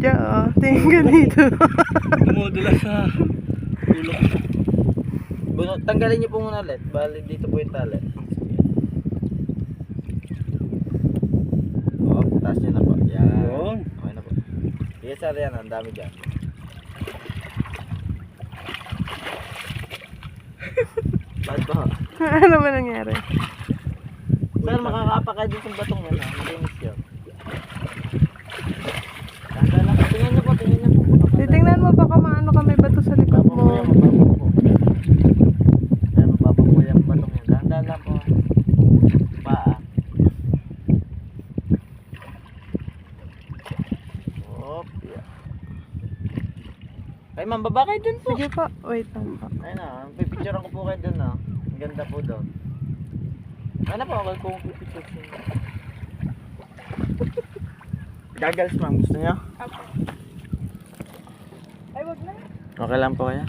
Diyan, oh. Tingin ka dito. Dumudula sa ulo ko. Tanggalin niyo po muna ulit. Bali dito po yung tali. Oh, taas niyo na po. Yan. Yun. Okay na po. Sige sir, yan. Ang dami dyan. Bakit po? Ano ba nangyari? Sir, makakapa kayo dito sa batong yan. Malinis yun. Tanggal lang. Tingnan niyo po, tingnan niyo po. Titingnan mo baka maano ka may bato sa likod Mababa po mo. yan, mababa po. Ayan, mababa po yung batong yan. Dahan-dahan lang po. Paa. Hop, yeah. Ay, ma'am, baba kayo dun po. Sige po, wait lang po. Ayun na, pipicturean ko po kayo dun, no? Ang ganda po doon. Ayun na po, ako kung pipicture ko. Goggles, ma'am. Gusto niyo? Ay, wag na. Okay lang po kaya?